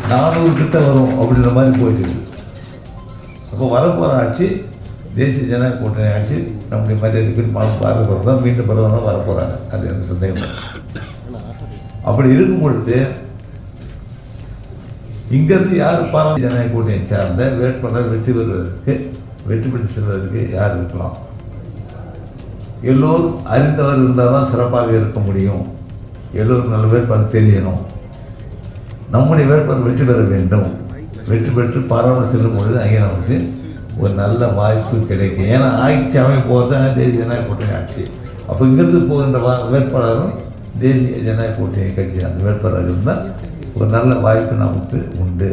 நானூறு கிட்ட வரும் அப்படின்ற மாதிரி போயிட்டு இருக்கு. அப்போ வரப்போகிற ஆட்சி தேசிய ஜனநாயக கூட்டணி ஆட்சி நம்முடைய மரியாதைக்கு பாரத பிரதமர் தான் மீண்டும் பிரதமர் தான் வரப்போகிறாங்க. அது எந்த சந்தேகம். அப்படி இருக்கும் பொழுது இங்கிருந்து யார் பாரதிய ஜனநாயக கூட்டணியை சார்ந்த வேட்பாளர் வெற்றி பெற்று செல்வதற்கு யார் இருக்கலாம்? எல்லோரும் அறிந்தவர் இருந்தால் தான் சிறப்பாக இருக்க முடியும். எல்லோருக்கும் நல்ல வேட்பாளர் தெரியணும். நம்முடைய வேட்பாளர் வெற்றி பெற வேண்டும். வெற்றி பெற்று பாராளுமன்றம் செல்லும் பொழுது அங்கே நமக்கு ஒரு நல்ல வாய்ப்பு கிடைக்கும். ஏன்னா ஆட்சி அமைப்பு போகிறது தேசிய ஜனநாயக கூட்டணி ஆட்சி. அப்போ இங்கிருந்து போகின்ற வேட்பாளரும் தேசிய ஜனநாயக கூட்டணி கட்சி அந்த வேட்பாளர் இருந்தால் ஒரு நல்ல வாய்ப்பு நமக்கு உண்டு.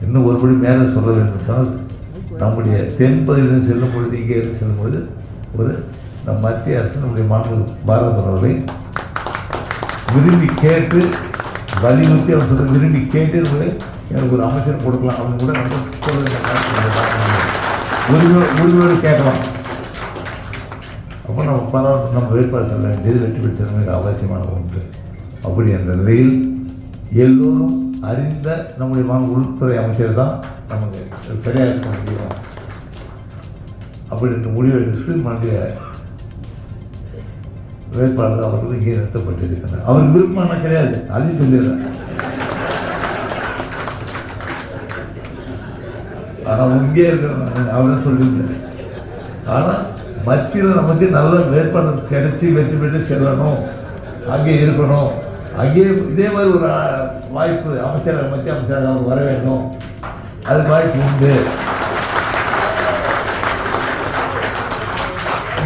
இன்னும் ஒருபடி மேலே சொல்ல வேண்டும். நம்முடைய தென்பகுதியில் செல்லும் பொழுது இங்கே இருந்து செல்லும் பொழுது ஒரு நம் மத்திய அரசு நம்முடைய மாநில பாரத பிரதமரை விரும்பி கேட்டு வலியுறுத்தி அவர் சொல்ல விரும்பி கேட்டு எனக்கு ஒரு அமைச்சர் கொடுக்கலாம் அப்படின்னு கூட நம்ம உரிமையோடு கேட்கலாம். அப்போ நம்ம பரவாயில்ல நம்ம வேட்பாளர் செல்ல வேண்டியது வெற்றி பெற்று செல்ல வேண்டிய அவசியமான ஒன்று. அப்படி என்ற நிலையில் எல்லோரும் அறிந்த நம்முடைய உள்துறை அமைச்சர் தான் நமக்கு சரியாக இருக்க முடியும். அப்படி என்று முடிவெடுத்து நம்முடைய வேட்பாளர் அவர்கள் இங்கே நிறுத்தப்பட்டிருக்கிறார். அவருக்கு விருப்பமான கிடையாது, அதையும் சொல்லிடுறேன். ஆனால் இங்கே இருக்கிற அவர் சொல்லியிருந்தார். ஆனால் மத்தியில் நமக்கு நல்ல வேட்பாளர் கிடைச்சி வெற்றி பெற்று செல்லணும், அங்கே இருக்கணும், அங்கே இதே மாதிரி ஒரு வாய்ப்பு அமைச்சராக மத்திய அமைச்சராக அவர் வர வேண்டும், அதுக்கு வாய்ப்பு உண்டு.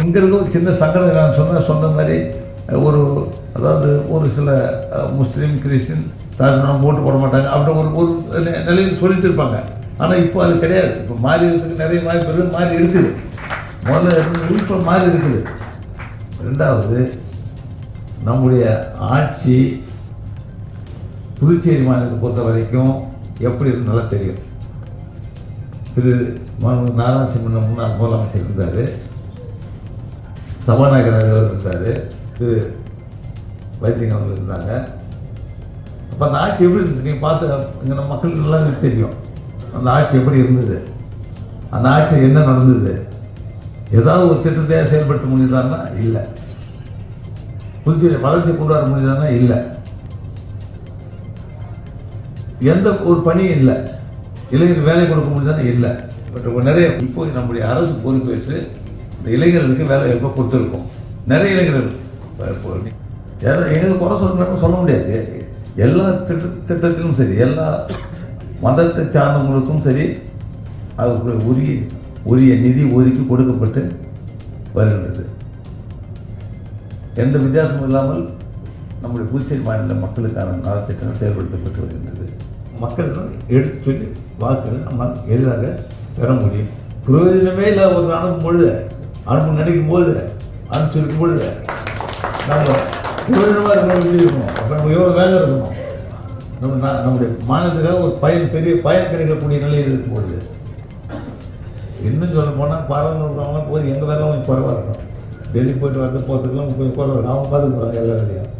இங்கிறது ஒரு சின்ன சங்கடம். நான் சொன்ன மாதிரி அதாவது ஒரு சில முஸ்லீம் கிறிஸ்டின் தாழ்ந்தவங்க ஓட்டு போட மாட்டாங்க அப்படின்னு ஒரு நிலையில் சொல்லிட்டு இருப்பாங்க. ஆனால் இப்போ அது கிடையாது. இப்போ மாறி இருக்கிறதுக்கு நிறைய வாய்ப்புகள் மாறி இருக்குது. முதல்ல இப்போ மாறி இருக்குது. ரெண்டாவது, நம்முடைய ஆட்சி புதுச்சேரி மாநிலத்தை பொறுத்த வரைக்கும் எப்படி இருக்கு நல்லா தெரியும். திரு நாராயணசிம்மன் முன்னாள் முதலமைச்சர் இருந்தார், சபாநாயகர் இருந்தார், திரு வைத்தியங்க அவர்கள் இருந்தாங்க. அப்போ அந்த ஆட்சி எப்படி இருந்தது நீங்கள் பார்த்து இங்கே நம்ம மக்களுக்கு நல்லா தெரியும். அந்த ஆட்சி எப்படி இருந்தது, அந்த ஆட்சி என்ன நடந்தது, ஏதாவது ஒரு திட்டத்தை செயல்படுத்த முடியுதான்னா இல்லை. புதுச்சேரி வளர்ச்சி கொண்டு வர முடியுதானா இல்லை. எந்த ஒரு பணியும் இல்லை. இளைஞர் வேலை கொடுக்க முடியுதானா இல்லை. பட் நிறைய இப்போ நம்முடைய அரசு பொறுப்பேற்று இந்த இளைஞர்களுக்கு வேலை எப்போ கொடுத்துருக்கோம். நிறைய இளைஞர்கள் எங்களுக்கு குறை சொல்ல முடியாது. எல்லா திட்டத்திலும் சரி, எல்லா மதத்தை சார்ந்தவங்களுக்கும் சரி அதுக்கு உரிய நிதி ஒதுக்கி கொடுக்கப்பட்டு வருகின்றது. எந்த வித்தியாசமும் இல்லாமல் நம்முடைய புதுச்சேரி மாநில மக்களுக்கான நலத்திட்டங்கள் செயல்படுத்தப்பட்டு வருகின்றது. மக்கள் எடுத்து சொல்லி வாக்குகளை நம்மால் எளிதாக பெற முடியும். பிரயோஜனமே இல்லை. ஒரு அனுப்பு நினைக்கும் போது அனுப்பிச்சிருக்கும் பொழுது நம்ம பிரயோஜனமாக இருக்கணும். அப்போ நம்ம எவ்வளோ வேலை இருக்கணும். நம்முடைய மாநிலத்துக்காக ஒரு பெரிய பயன் கிடைக்கக்கூடிய நிலையில் இருக்கும் பொழுது இன்னும் சொல்ல போனால் பாராளுமன்றம்லாம் போது எங்கள் வேலை கொஞ்சம் குறைவாக இருக்கும். டெல்லி போயிட்டு வரது போகிறதுக்கெல்லாம் கொஞ்சம் குறைவாக இருக்கும். அவங்க பார்த்துக்க போகிறாங்க எல்லா வேலையும்.